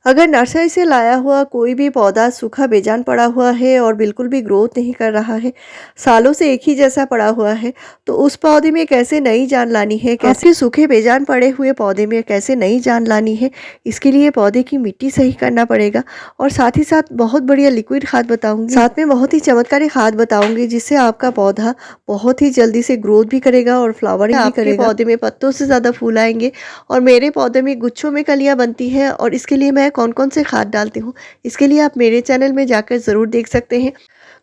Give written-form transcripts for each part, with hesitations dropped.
अगर नर्सरी से लाया हुआ कोई भी पौधा सूखा बेजान पड़ा हुआ है और बिल्कुल भी ग्रोथ नहीं कर रहा है, सालों से एक ही जैसा पड़ा हुआ है, तो उस पौधे में कैसे नई जान लानी है, कैसे सूखे बेजान पड़े हुए पौधे में कैसे नई जान लानी है, इसके लिए पौधे की मिट्टी सही करना पड़ेगा। और साथ ही साथ बहुत बढ़िया लिक्विड खाद बताऊंगी, साथ में बहुत ही चमत्कारी खाद बताऊंगी, जिससे आपका पौधा बहुत ही जल्दी से ग्रोथ भी करेगा और फ्लावरिंग भी करेगा। पौधे में पत्तों से ज़्यादा फूल आएंगे और मेरे पौधे में गुच्छों में कलियां बनती हैं। और इसके लिए मैं कौन कौन से खाद डालती हूँ, इसके लिए आप मेरे चैनल में जाकर ज़रूर देख सकते हैं।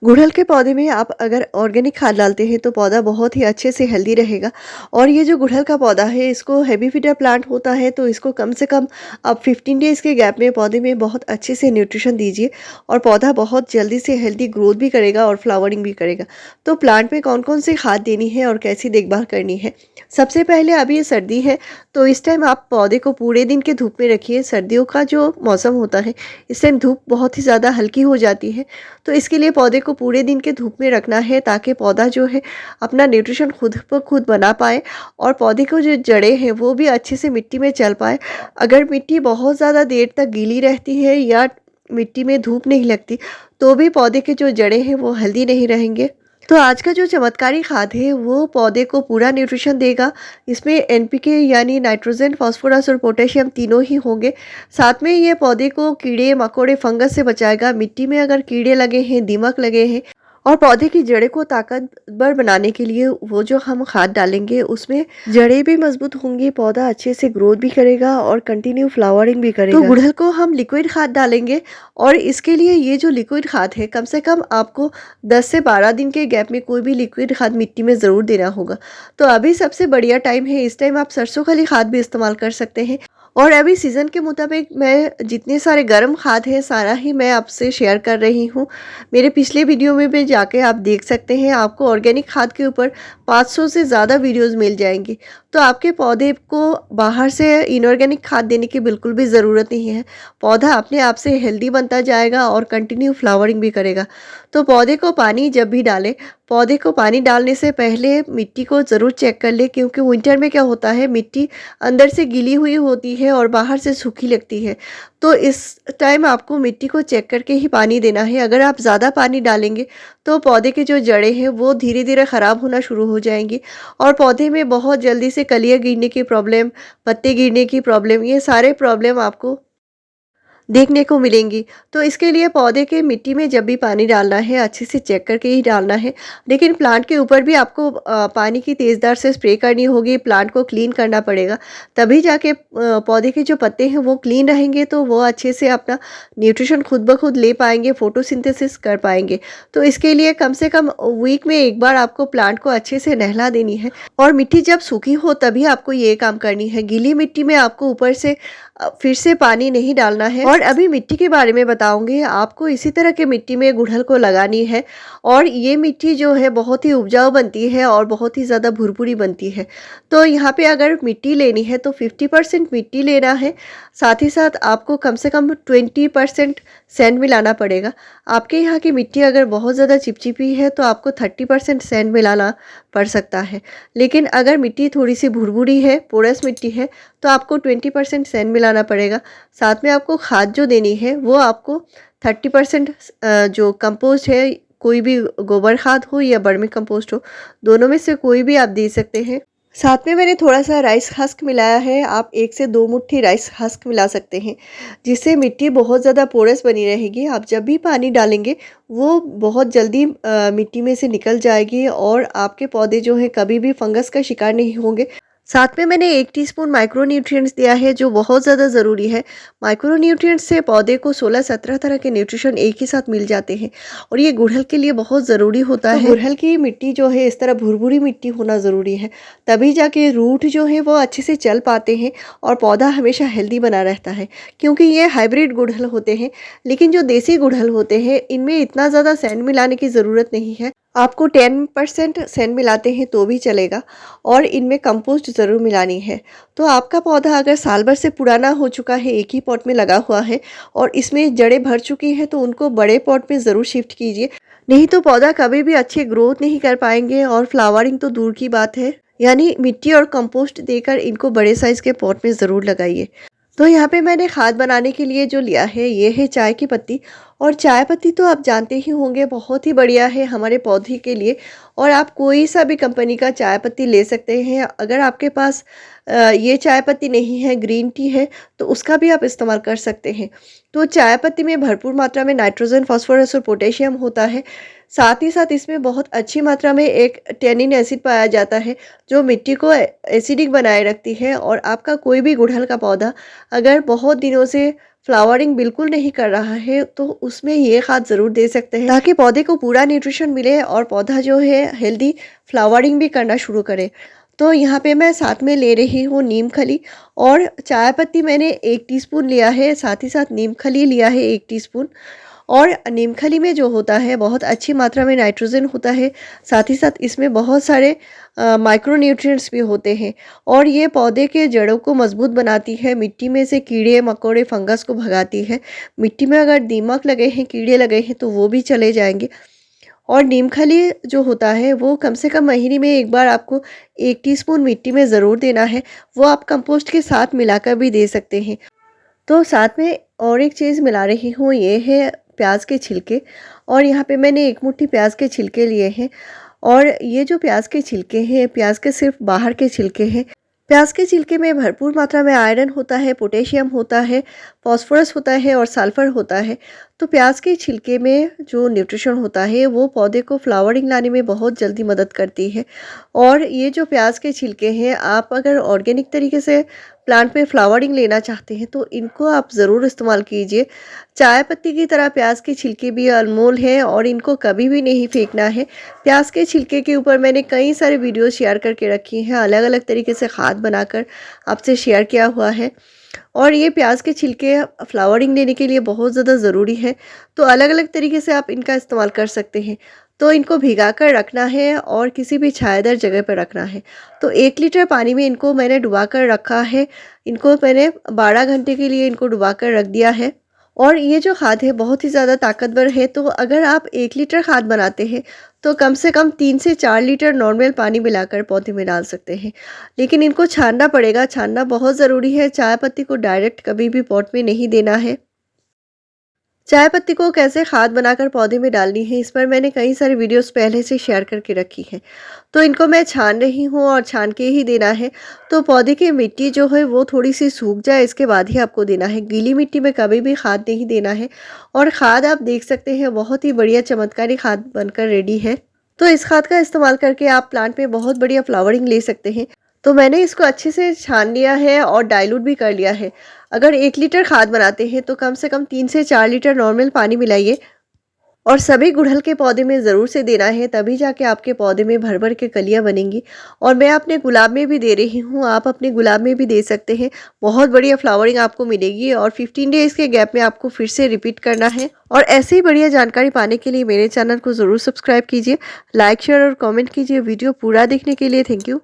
गुड़हल के पौधे में आप अगर ऑर्गेनिक खाद डालते हैं तो पौधा बहुत ही अच्छे से हेल्दी रहेगा। और ये जो गुड़हल का पौधा है, इसको हैवी फीडर प्लांट होता है, तो इसको कम से कम आप 15 डेज़ के गैप में पौधे में बहुत अच्छे से न्यूट्रिशन दीजिए और पौधा बहुत जल्दी से हेल्दी ग्रोथ भी करेगा और फ्लावरिंग भी करेगा। तो प्लांट में कौन कौन से खाद देनी है और कैसी देखभाल करनी है। सबसे पहले अभी ये सर्दी है, तो इस टाइम आप पौधे को पूरे दिन के धूप में रखिए। सर्दियों का जो मौसम होता है, इस टाइम धूप बहुत ही ज़्यादा हल्की हो जाती है, तो इसके लिए पौधे को पूरे दिन के धूप में रखना है, ताकि पौधा जो है अपना न्यूट्रिशन खुद ब खुद बना पाए और पौधे को जो जड़ें हैं वो भी अच्छे से मिट्टी में चल पाए। अगर मिट्टी बहुत ज़्यादा देर तक गीली रहती है या मिट्टी में धूप नहीं लगती, तो भी पौधे के जो जड़ें हैं वो हेल्दी नहीं रहेंगे। तो आज का जो चमत्कारी खाद है वो पौधे को पूरा न्यूट्रिशन देगा। इसमें एनपीके यानी नाइट्रोजन, फास्फोरस और पोटेशियम तीनों ही होंगे। साथ में ये पौधे को कीड़े मकोड़े फंगस से बचाएगा। मिट्टी में अगर कीड़े लगे हैं, दीमक लगे हैं, और पौधे की जड़ें को ताकतवर बनाने के लिए वो जो हम खाद डालेंगे उसमें जड़ें भी मजबूत होंगी, पौधा अच्छे से ग्रोथ भी करेगा और कंटिन्यू फ्लावरिंग भी करेगा। तो गुड़हल को हम लिक्विड खाद डालेंगे और इसके लिए ये जो लिक्विड खाद है, कम से कम आपको 10 से 12 दिन के गैप में कोई भी लिक्विड खाद मिट्टी में ज़रूर देना होगा। तो अभी सबसे बढ़िया टाइम है, इस टाइम आप सरसों खली खाद भी इस्तेमाल कर सकते हैं। और अभी सीज़न के मुताबिक मैं जितने सारे गर्म खाद है सारा ही मैं आपसे शेयर कर रही हूँ। मेरे पिछले वीडियो में भी जाके आप देख सकते हैं, आपको ऑर्गेनिक खाद के ऊपर 500 से ज़्यादा वीडियोस मिल जाएंगी। तो आपके पौधे को बाहर से इनऑर्गेनिक खाद देने की बिल्कुल भी ज़रूरत नहीं है। पौधा अपने आप से हेल्दी बनता जाएगा और कंटिन्यू फ्लावरिंग भी करेगा। तो पौधे को पानी जब भी डालें, पौधे को पानी डालने से पहले मिट्टी को ज़रूर चेक कर लें, क्योंकि विंटर में क्या होता है, मिट्टी अंदर से गीली हुई होती है और बाहर से सूखी लगती है। तो इस टाइम आपको मिट्टी को चेक करके ही पानी देना है। अगर आप ज़्यादा पानी डालेंगे तो पौधे की जो जड़ें हैं वो धीरे धीरे ख़राब होना शुरू हो जाएंगी और पौधे में बहुत जल्दी से कलियाँ गिरने की प्रॉब्लम, पत्ते गिरने की प्रॉब्लम, ये सारे प्रॉब्लम आपको देखने को मिलेंगी। तो इसके लिए पौधे के मिट्टी में जब भी पानी डालना है अच्छे से चेक करके ही डालना है। लेकिन प्लांट के ऊपर भी आपको पानी की तेज़दार से स्प्रे करनी होगी, प्लांट को क्लीन करना पड़ेगा, तभी जाके पौधे के जो पत्ते हैं वो क्लीन रहेंगे, तो वो अच्छे से अपना न्यूट्रिशन खुद ब खुद ले पाएंगे, फोटोसिंथेसिस कर पाएंगे। तो इसके लिए कम से कम वीक में एक बार आपको प्लांट को अच्छे से नहला देनी है। और मिट्टी जब सूखी हो तभी आपको ये काम करनी है। गीली मिट्टी में आपको ऊपर से फिर से पानी नहीं डालना है। और अभी मिट्टी के बारे में बताऊंगी, आपको इसी तरह के मिट्टी में गुड़हल को लगानी है और ये मिट्टी जो है बहुत ही उपजाऊ बनती है और बहुत ही ज़्यादा भुरभुरी बनती है। तो यहाँ पे अगर मिट्टी लेनी है तो 50% मिट्टी लेना है, साथ ही साथ आपको कम से कम 20% सैंड मिलाना पड़ेगा। आपके यहाँ की मिट्टी अगर बहुत ज़्यादा चिपचिपी है तो आपको 30% सैंड मिलाना पड़ सकता है। लेकिन अगर मिट्टी थोड़ी सी भुरभुरी है, पोरस मिट्टी है, तो आपको 20% सैंड मिलाना पड़ेगा। साथ में आपको खाद जो देनी है वो आपको 30% जो कंपोस्ट है, कोई भी गोबर खाद हो या वर्मी कंपोस्ट हो, दोनों में से कोई भी आप दे सकते हैं। साथ में मैंने थोड़ा सा राइस हस्क मिलाया है। आप 1 से 2 मुट्ठी राइस हस्क मिला सकते हैं, जिससे मिट्टी बहुत ज़्यादा पोरस बनी रहेगी। आप जब भी पानी डालेंगे वो बहुत जल्दी मिट्टी में से निकल जाएगी और आपके पौधे जो हैं कभी भी फंगस का शिकार नहीं होंगे। साथ में मैंने 1 टीस्पून माइक्रो न्यूट्रिएंट्स दिया है, जो बहुत ज़्यादा ज़रूरी है। माइक्रो न्यूट्रिएंट्स से पौधे को 16-17 तरह के न्यूट्रिशन एक ही साथ मिल जाते हैं और ये गुड़हल के लिए बहुत ज़रूरी होता है। गुड़हल की मिट्टी जो है इस तरह भुरभुरी मिट्टी होना ज़रूरी है, तभी जाके रूट जो है वो अच्छे से चल पाते हैं और पौधा हमेशा हेल्दी बना रहता है। क्योंकि ये हाइब्रिड गुड़हल होते हैं, लेकिन जो देसी गुड़हल होते हैं इनमें इतना ज़्यादा सैंड मिलाने की ज़रूरत नहीं है। आपको 10% सैंड मिलाते हैं तो भी चलेगा और इनमें कंपोस्ट ज़रूर मिलानी है। तो आपका पौधा अगर साल भर से पुराना हो चुका है, एक ही पॉट में लगा हुआ है और इसमें जड़ें भर चुकी हैं, तो उनको बड़े पॉट में ज़रूर शिफ्ट कीजिए, नहीं तो पौधा कभी भी अच्छी ग्रोथ नहीं कर पाएंगे और फ्लावरिंग तो दूर की बात है। यानी मिट्टी और कंपोस्ट देकर इनको बड़े साइज़ के पॉट में ज़रूर लगाइए। तो यहाँ पे मैंने खाद बनाने के लिए जो लिया है ये है चाय की पत्ती। और चाय पत्ती तो आप जानते ही होंगे बहुत ही बढ़िया है हमारे पौधे के लिए। और आप कोई सा भी कंपनी का चाय पत्ती ले सकते हैं। अगर आपके पास ये चाय पत्ती नहीं है, ग्रीन टी है, तो उसका भी आप इस्तेमाल कर सकते हैं। तो चाय पत्ती में भरपूर मात्रा में नाइट्रोजन, फास्फोरस और पोटेशियम होता है। साथ ही साथ इसमें बहुत अच्छी मात्रा में एक टैनिन एसिड पाया जाता है, जो मिट्टी को एसिडिक बनाए रखती है। और आपका कोई भी गुड़हल का पौधा अगर बहुत दिनों से फ्लावरिंग बिल्कुल नहीं कर रहा है, तो उसमें ये खाद ज़रूर दे सकते हैं, ताकि पौधे को पूरा न्यूट्रिशन मिले और पौधा जो है हेल्दी फ्लावरिंग भी करना शुरू करे। तो यहाँ पे मैं साथ में ले रही हूँ नीम खली। और चाय पत्ती मैंने 1 टीस्पून लिया है, साथ ही साथ नीम खली लिया है 1 टीस्पून। और नीम खली में जो होता है बहुत अच्छी मात्रा में नाइट्रोजन होता है, साथ ही साथ इसमें बहुत सारे माइक्रो न्यूट्रिएंट्स भी होते हैं। और ये पौधे के जड़ों को मजबूत बनाती है, मिट्टी में से कीड़े मकोड़े फंगस को भगाती है। मिट्टी में अगर दीमक लगे हैं, कीड़े लगे हैं, तो वो भी चले जाएंगे। और नीम खली जो होता है वो कम से कम महीने में एक बार आपको 1 टीस्पून मिट्टी में ज़रूर देना है। वो आप कंपोस्ट के साथ मिलाकर भी दे सकते हैं। तो साथ में और एक चीज़ मिला रही हूँ, ये है प्याज के छिलके। और यहाँ पे मैंने 1 मुट्ठी प्याज के छिलके लिए हैं। और ये जो प्याज के छिलके हैं, प्याज के सिर्फ बाहर के छिलके हैं। प्याज के छिलके में भरपूर मात्रा में आयरन होता है, पोटेशियम होता है, फास्फोरस होता है और सल्फर होता है। तो प्याज के छिलके में जो न्यूट्रिशन होता है वो पौधे को फ्लावरिंग लाने में बहुत जल्दी मदद करती है। और ये जो प्याज के छिलके हैं, आप अगर ऑर्गेनिक तरीके से प्लांट में फ्लावरिंग लेना चाहते हैं तो इनको आप ज़रूर इस्तेमाल कीजिए। चाय पत्ती की तरह प्याज के छिलके भी अनमोल हैं और इनको कभी भी नहीं फेंकना है। प्याज के छिलके के ऊपर मैंने कई सारे वीडियो शेयर करके रखी हैं, अलग अलग तरीके से खाद बनाकर आपसे शेयर किया हुआ है। और ये प्याज के छिलके फ्लावरिंग लेने के लिए बहुत ज़्यादा ज़रूरी है। तो अलग अलग तरीके से आप इनका इस्तेमाल कर सकते हैं। तो इनको भिगा कर रखना है और किसी भी छायादार जगह पर रखना है। तो 1 लीटर पानी में इनको मैंने डुबा कर रखा है। इनको मैंने 12 घंटे के लिए इनको डुबा कर रख दिया है। और ये जो खाद है बहुत ही ज़्यादा ताकतवर है। तो अगर आप 1 लीटर खाद बनाते हैं तो कम से कम 3 से 4 लीटर नॉर्मल पानी मिलाकर पौधे में डाल सकते हैं। लेकिन इनको छानना पड़ेगा, छानना बहुत ज़रूरी है। चाय पत्ती को डायरेक्ट कभी भी पॉट में नहीं देना है। चाय पत्ती को कैसे खाद बनाकर पौधे में डालनी है, इस पर मैंने कई सारी वीडियोस पहले से शेयर करके रखी है। तो इनको मैं छान रही हूँ और छान के ही देना है। तो पौधे की मिट्टी जो है वो थोड़ी सी सूख जाए, इसके बाद ही आपको देना है। गीली मिट्टी में कभी भी खाद नहीं देना है। और खाद आप देख सकते हैं बहुत ही बढ़िया चमत्कारी खाद बनकर रेडी है। तो इस खाद का इस्तेमाल करके आप प्लांट में बहुत बढ़िया फ्लावरिंग ले सकते हैं। तो मैंने इसको अच्छे से छान लिया है और डाइल्यूट भी कर लिया है। अगर 1 लीटर खाद बनाते हैं तो कम से कम 3 से 4 लीटर नॉर्मल पानी मिलाइए। और सभी गुड़हल के पौधे में ज़रूर से देना है, तभी जाके आपके पौधे में भर भर के कलियां बनेंगी। और मैं अपने गुलाब में भी दे रही हूँ, आप अपने गुलाब में भी दे सकते हैं। बहुत बढ़िया फ्लावरिंग आपको मिलेगी। और 15 डेज़ के गैप में आपको फिर से रिपीट करना है। और ऐसे ही बढ़िया जानकारी पाने के लिए मेरे चैनल को ज़रूर सब्सक्राइब कीजिए, लाइक शेयर और कॉमेंट कीजिए। वीडियो पूरा देखने के लिए थैंक यू।